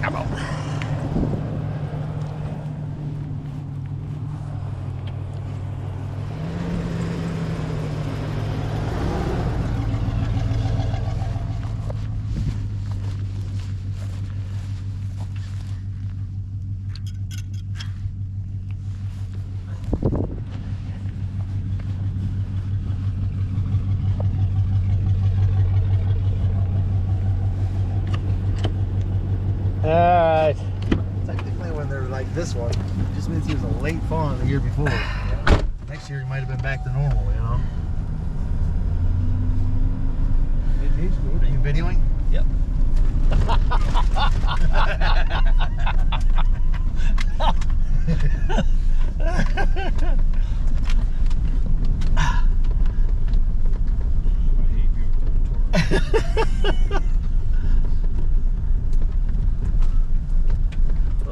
Come on. Alright. Technically, when they're like this one, it just means he was a late fawn the year before. Yeah. Next year, he might have been back to normal, you know? Are you videoing? Yep.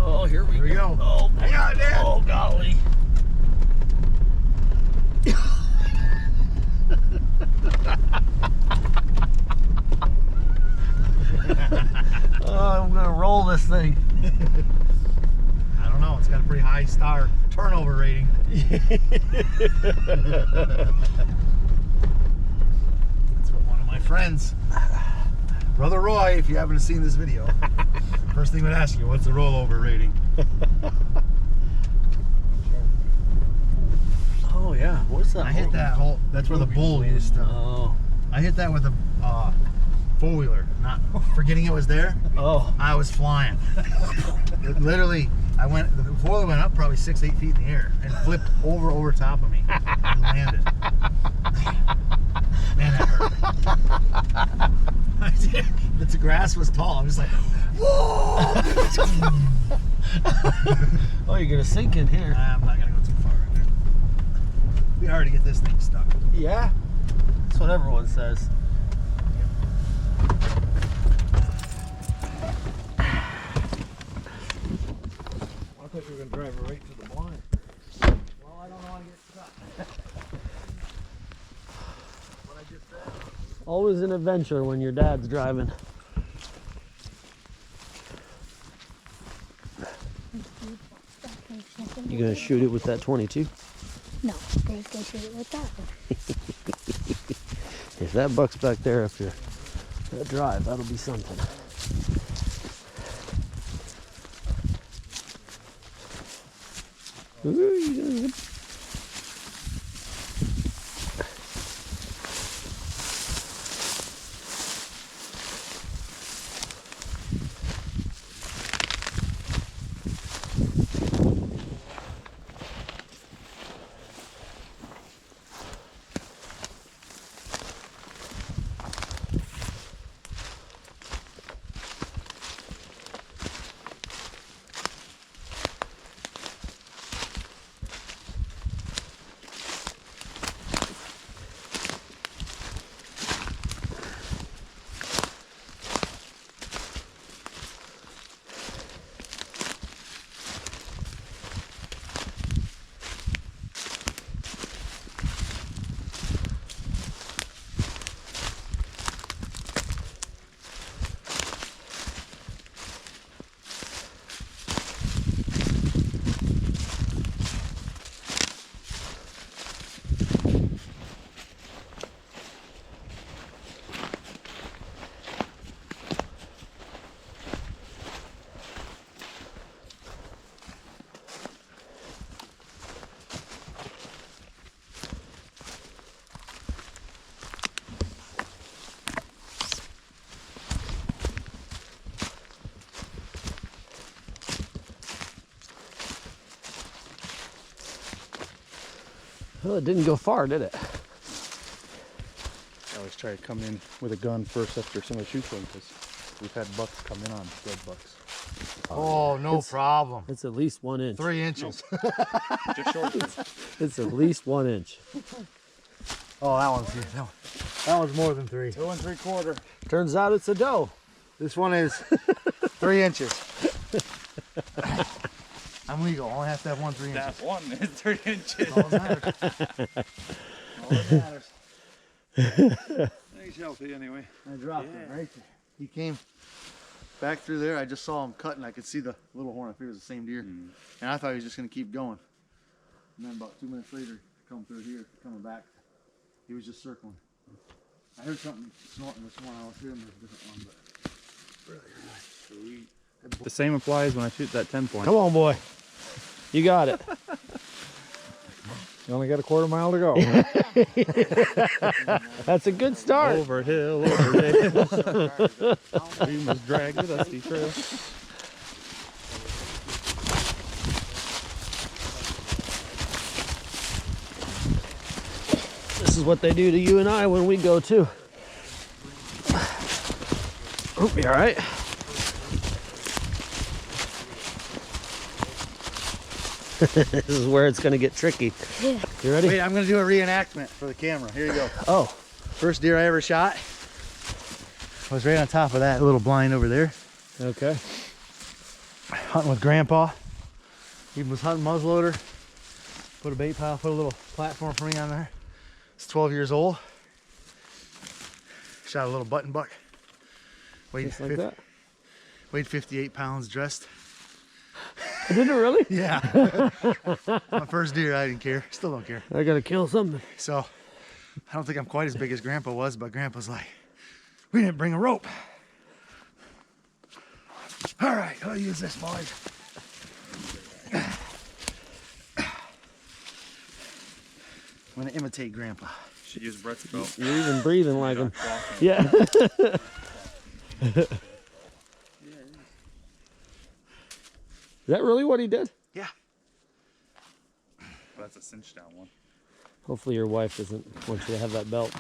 Oh, here we go. Oh, hang on, Dan. Oh, golly. Oh, I'm gonna roll this thing. I don't know. It's got a pretty high star turnover rating. That's what one of my friends, Brother Roy, if you haven't seen this video, first thing would ask you, what's the rollover rating? Oh yeah, what's that? I hit that hole. That's where the bull used to. Oh. I hit that with a four-wheeler, not forgetting it was there. Oh. I was flying. Literally, the four-wheeler went up probably 6-8 feet in the air and flipped over top of me and landed. Man, that hurt. The grass was tall. I'm just like, whoa! Oh, you're gonna sink in here. I'm not gonna go too far in there. It'd be hard to get this thing stuck. Yeah, that's what everyone says. I thought you were gonna drive it right to the blind. Well, I don't know how to get stuck. What I just said. Always an adventure when your dad's driving. You gonna shoot it with that 22? No, Dave's gonna shoot it with that one. If that buck's back there after that drive, that'll be something. Ooh, you doing good. Well, it didn't go far, did it? I always try to come in with a gun first after somebody shoots one because we've had bucks come in on dead bucks. Oh, no problem. It's at least 1 inch. 3 inches. Just short. It's at least 1 inch. Oh, that one's more than 3. 2 3/4. Turns out it's a doe. This one is 3 inches. I'm I'm legal. I only have to have 3 inches. That one is 3 inches. All that matters. All that matters. He's healthy anyway. I dropped it right there. He came back through there. I just saw him cut, and I could see the little horn. I figured it was the same deer. And I thought he was just going to keep going. And then about 2 minutes later, come through here, coming back. He was just circling. I heard something snorting this one. I was hearing a different one, but really nice. Sweet. The same applies when I shoot that 10 point. Come on, boy. You got it. You only got a quarter mile to go. That's a good start. Over hill, over dale. We must drag the dusty trail. This is what they do to you and I when we go too. Hope you all right. This is where it's gonna get tricky. Yeah. You ready? Wait, I'm going to do a reenactment for the camera. Here you go. Oh, First deer I ever shot was right on top of that little blind over there. okay. Hunting with Grandpa. He was hunting muzzleloader. Put a bait pile, put a little platform for me on there. It's 12 years old. Shot a little button buck. Weighed, Just like that. weighed 58 pounds, dressed. Did it really? Yeah. My first deer, I didn't care. Still don't care. I gotta kill something. So, I don't think I'm quite as big as Grandpa was, but Grandpa's like, we didn't bring a rope. All right, I'll use this, boys. I'm gonna imitate Grandpa. Should use Brett's belt. You're even breathing like him. Yeah. Is that really what he did? Yeah. That's a cinch down one. Hopefully your wife doesn't want you to have that belt.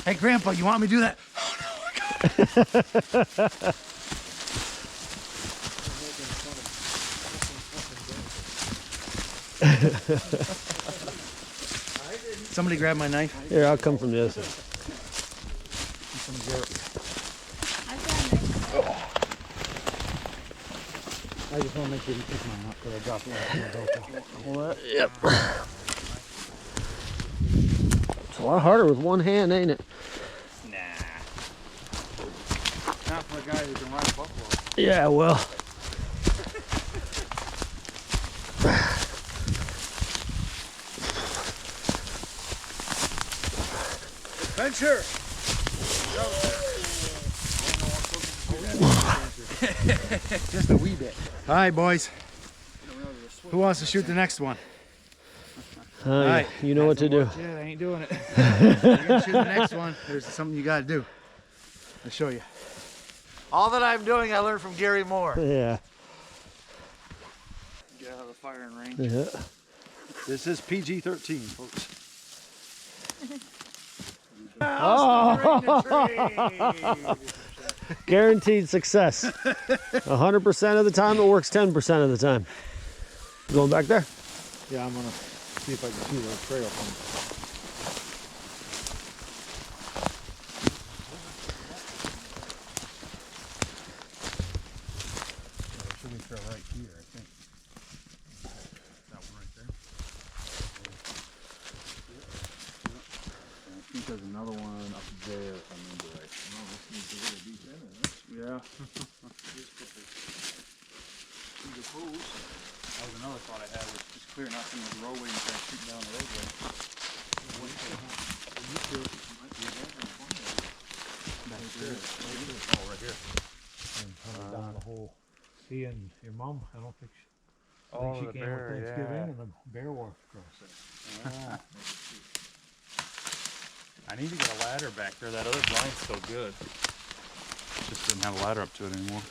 Hey, Grandpa, you want me to do that? Oh, no, I got it. Somebody grab my knife. Here, I'll come from this. I just want to make sure you pick mine up because I dropped one. Yep. It's a lot harder with one hand, ain't it? Nah. Not for a guy who can ride a buffalo. Yeah, well. Adventure! Just a wee bit. All right, boys. Who wants to shoot the next one? All right. You know what to do. Yeah, I ain't doing it. You're gonna shoot the next one. There's something you gotta do. I'll show you. All that I'm doing, I learned from Gary Moore. Yeah. Get out of the firing range. Yeah. This is PG-13, folks. Oh! Guaranteed success. 100% of the time, it works 10% of the time. You going back there? Yeah, I'm gonna see if I can see the trail from Should we throw right here, I think. That one right there. I think there's another one up there if I remember right. No, this needs to really deep in it. Yeah. That was another thought I had, was just clearing out some of the roadway and trying to shoot down the roadway. Oh, right here. And coming down the whole. He and your mom, I don't think she, I think she came with Thanksgiving and the bear walked across it. I need to get a ladder back there. That other blind's still good. Just didn't have a ladder up to it anymore.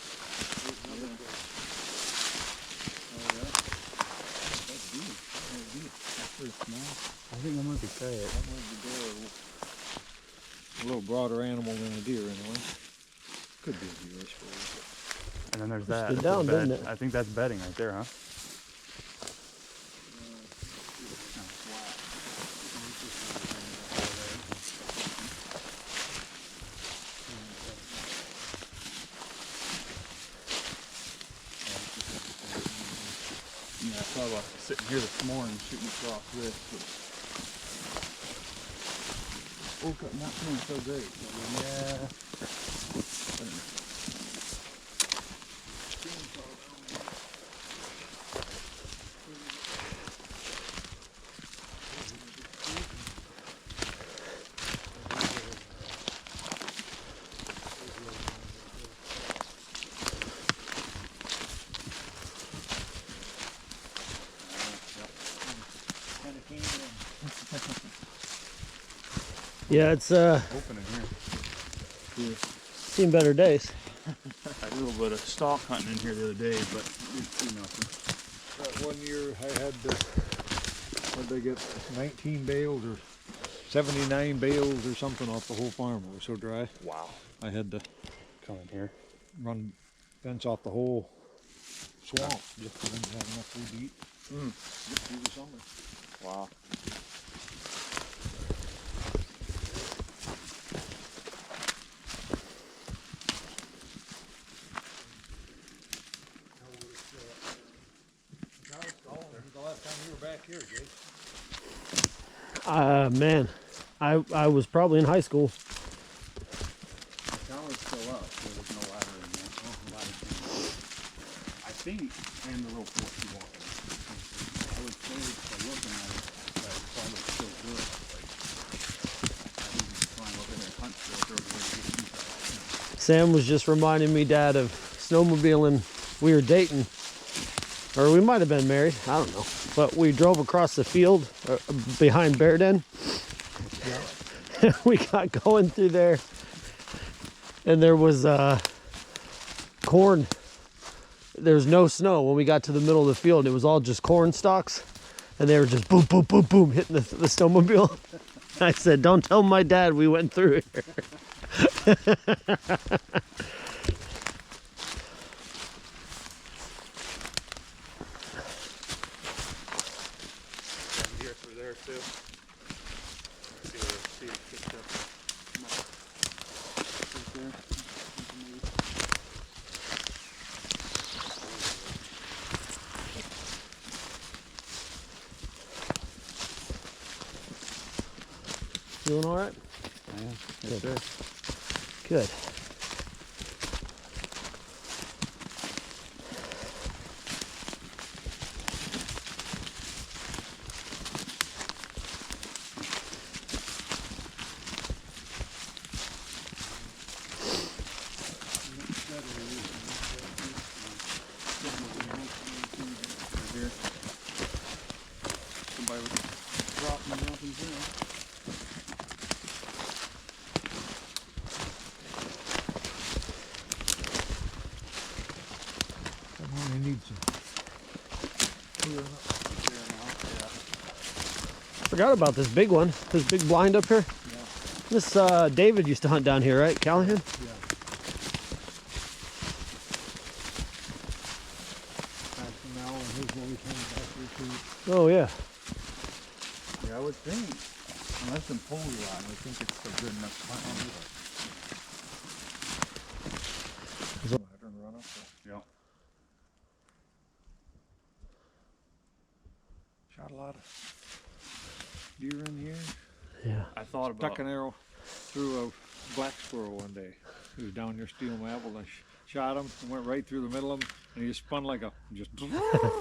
I think that might be quiet. That might be bear. A little broader animal than a deer anyway. Could be a deer, I suppose. And then there's that. Stood That's down, a bed. didn't it? I think that's bedding right there, huh? Thought about sitting here this morning shooting across this. But woke up not feeling so great. But yeah. Yeah, it's Open in here. seen better days. I did a little bit of stalk hunting in here the other day, but didn't see nothing. That one year I had, what did I get, 19 bales or 79 bales or something off the whole farm. It was so dry. Wow. I had to Come in here. run fence off the whole swamp just for them to have enough food to eat. Get through the summer. Wow. The last time you were back here, Jake. Man, I was probably in high school. The tower's still up. There was no ladder in there. Oh, ladder came. I think, and the little porch you walk in. I would say, by looking at it, that it probably still good. Like, I think you can climb up in there and hunt for it. There was a way to get inside. Sam was just reminding me, Dad, of snowmobiling. We were dating, or we might have been married. I don't know. But we drove across the field behind Bear Den. Yeah. We got going through there, and there was corn. There's no snow when we got to the middle of the field. It was all just corn stalks, and they were just boom, boom, boom, boom, hitting the snowmobile. I said, "Don't tell my dad we went through here." Deer through there too. See it kicked up. Right there. Doing all right? Yeah, yes, sir. Good. Somebody was dropping nothing there. I need some clearing up. Forgot about this big one. This big blind up here. Yeah. This David used to hunt down here, right? Callahan? Yeah. Back from now and his will be coming back here too. Oh yeah. Yeah, I would think, unless in pulley line, I think it's a good enough climb. Ladder and run up there. Yeah. Shot a lot of deer in here. Yeah. I thought about Stuck an arrow through a black squirrel one day. He was down there stealing my apple, and I shot him and went right through the middle of him, and he just spun like a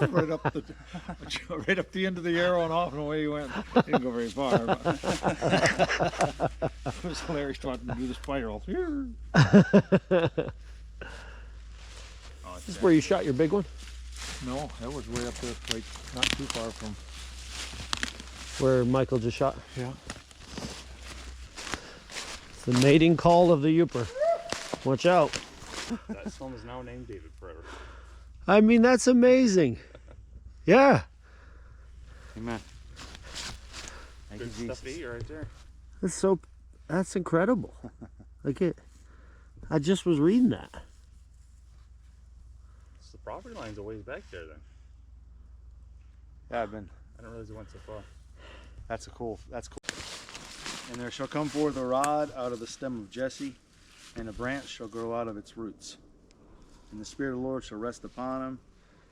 right up the right up the end of the arrow and off and away he went. He didn't go very far. But it was hilarious watching him do the spiral. This is where you shot your big one? No, that was way up there, like not too far from. Where Michael just shot? Yeah. It's the mating call of the Yooper. Watch out. that son is now named David forever. I mean, that's amazing. Yeah. Amen. Good stuff to eat right there. That's incredible. I just was reading that. So the property line's a ways back there then. Yeah, I didn't realize it went so far. that's cool. And there shall come forth a rod out of the stem of Jesse, and a branch shall grow out of its roots. And the Spirit of the Lord shall rest upon him,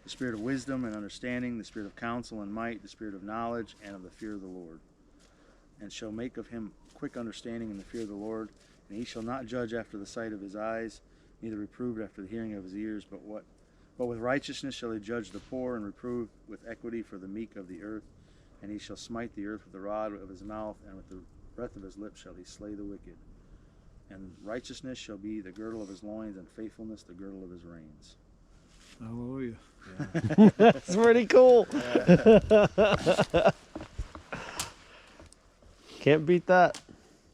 the spirit of wisdom and understanding, the spirit of counsel and might, the spirit of knowledge and of the fear of the Lord. And shall make of him quick understanding in the fear of the Lord. And he shall not judge after the sight of his eyes, neither reprove after the hearing of his ears, but with righteousness shall he judge the poor, and reprove with equity for the meek of the earth. And he shall smite the earth with the rod of his mouth, and with the breath of his lips shall he slay the wicked. And righteousness shall be the girdle of his loins, and faithfulness the girdle of his reins. Hallelujah. That's pretty cool. Can't beat that.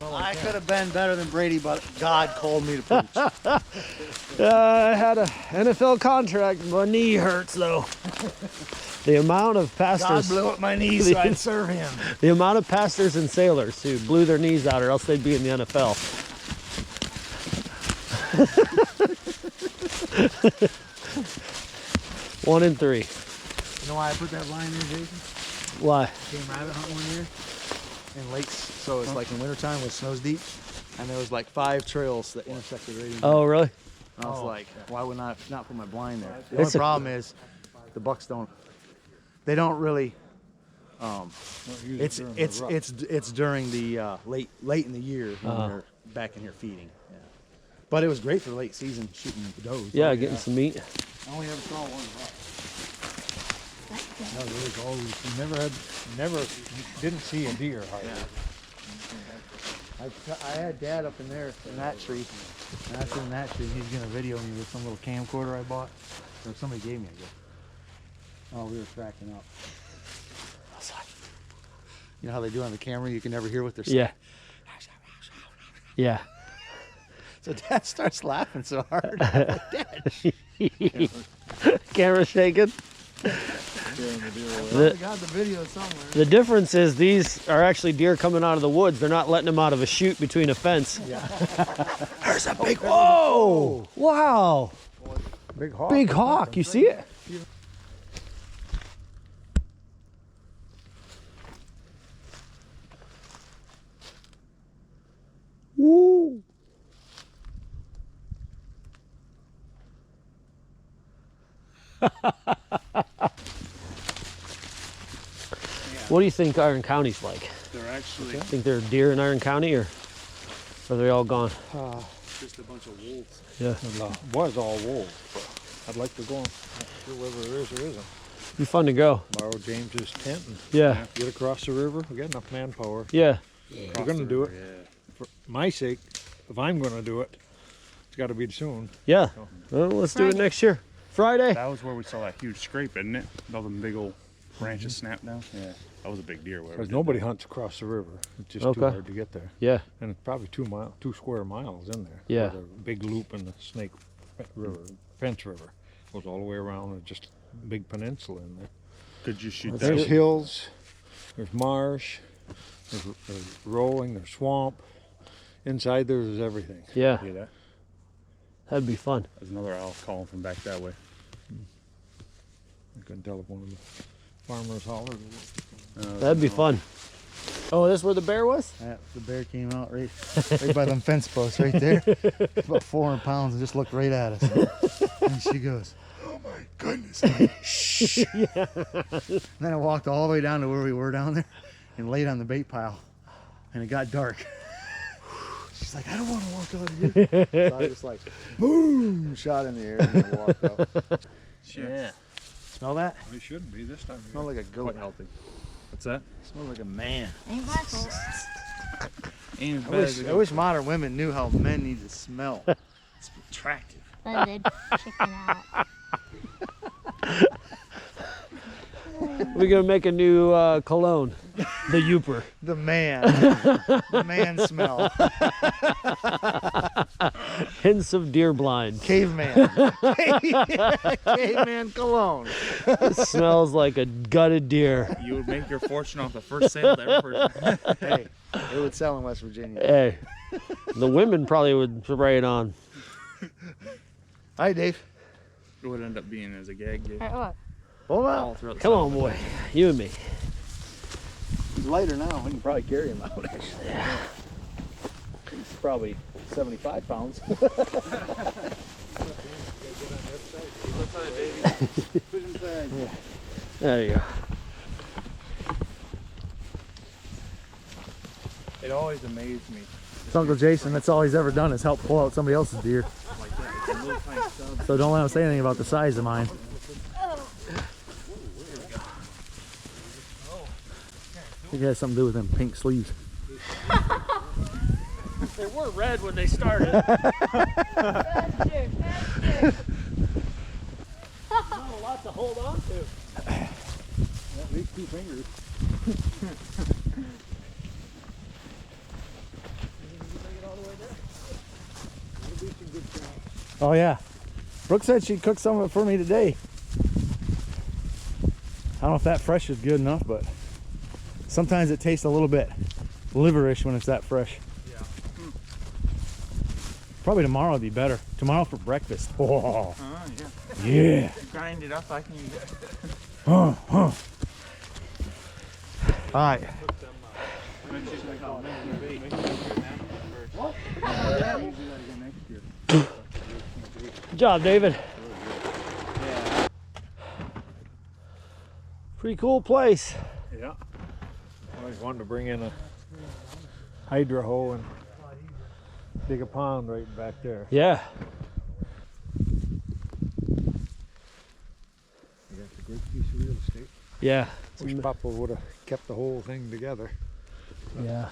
I could have been better than Brady, but God called me to preach. I had an NFL contract. My knee hurts though. The amount of God pastors, blew up my knees so I'd serve him. the amount of pastors and sailors who blew their knees out, or else they'd be in the NFL. 1 in 3. You know why I put that line in, Jason? Why? Came rabbit hunt one year in lakes, so it's like in wintertime when it snows deep, and there was like 5 trails that intersected right in there. Oh, really? And I was like, why would I not put my blind there? The It's only a- problem is the bucks don't really. It's during the late in the year when they're back in here feeding. Yeah. But it was great for late season shooting does. Yeah, getting some meat. I only ever saw one buck. No, there was always, never didn't see a deer hardly. I had Dad up in there in that tree, and I was in that tree, and he's gonna video me with some little camcorder I bought, or somebody gave me, I guess. Oh, we were cracking up. I was like, you know how they do on the camera? You can never hear what they're saying. Yeah. Yeah. So Dad starts laughing so hard. I'm like, Dad, Camera shaking. I got the video somewhere. The difference is these are actually deer coming out of the woods. They're not letting them out of a chute between a fence. Yeah. There's a big whoa! Wow! Big hawk. Big hawk. You see it? Woo! What do you think Iron County's like? They're actually Think there are deer in Iron County, or are they all gone? just a bunch of wolves. Yeah. It was all wolves, but I'd like to go. Not sure whether there is or isn't. Be fun to go. Borrow James's tent and Yeah. get across the river. We got enough manpower. Yeah. We're gonna do it. Yeah. For my sake, if I'm gonna do it, it's got to be soon. Yeah. Well, let's do it Friday. next year. Friday. That was where we saw that huge scrape, isn't it? All them big old branches snapped down. Yeah. That was a big deer. Because nobody hunts across the river. It's just Okay. too hard to get there. Yeah. And it's probably 2 square miles in there. Yeah. There's a big loop in the Snake River, Fence River. Goes all the way around and just a big peninsula in there. Could you shoot There's that? hills, there's marsh, there's rolling, there's swamp. Inside there's everything. Yeah. See that? That'd be fun. There's another owl calling from back that way. You can tell if one of the farmers hollered. That'd be fun. Oh, that's where the bear was? Yeah, the bear came out right by them fence posts right there. About 400 pounds and just looked right at us. And she goes, "Oh my goodness." Shh. Yeah. And then I walked all the way down to where we were down there and laid on the bait pile. And it got dark. She's like, "I don't want to walk out here." So I just like, boom, shot in the air and then walked up. Yeah. Smell that? It shouldn't be this time. Smell like a goat. Quite healthy. What's that? Smells like a man. Ain't my fault. Ain't as I bad as wish, it I wish modern women knew how men need to smell. It's attractive. Blended chicken out. We're gonna make a new cologne, the Youper. The man. The man smell. Hints of deer blind. Caveman. Caveman cologne. It smells like a gutted deer. You would make your fortune off the first sale to ever. Hey, it would sell in West Virginia. Hey, the women probably would spray it on. Hi, Dave. It would end up being as a gag gift. Alright, what? Hold All on. throughout the Come summer. on, boy. You and me. He's lighter now. We can probably carry him out, actually. Yeah. He's probably 75 pounds. What's up, baby? bag. There you go. It always amazed me. It's Uncle Jason. That's all he's ever done is help pull out somebody else's deer. Like that. It's a little tiny stub. So don't let him say anything about the size of mine. I think it has something to do with them pink sleeves. They were red when they started. Not a lot to hold on to. At least 2 fingers. Oh yeah. Brooke said she'd cook some of it for me today. I don't know if that fresh is good enough, but sometimes it tastes a little bit liverish when it's that fresh. Yeah. Probably tomorrow would be better. Tomorrow for breakfast. Oh, Yeah. yeah. Grind it up. I can use it. Huh, huh. All right. Good job, David. Pretty cool place. Yeah. I always wanted to bring in a hydro hoe and dig a pond right back there. Yeah. You got a great piece of real estate. Yeah. Wish Papa would have kept the whole thing together. Yeah.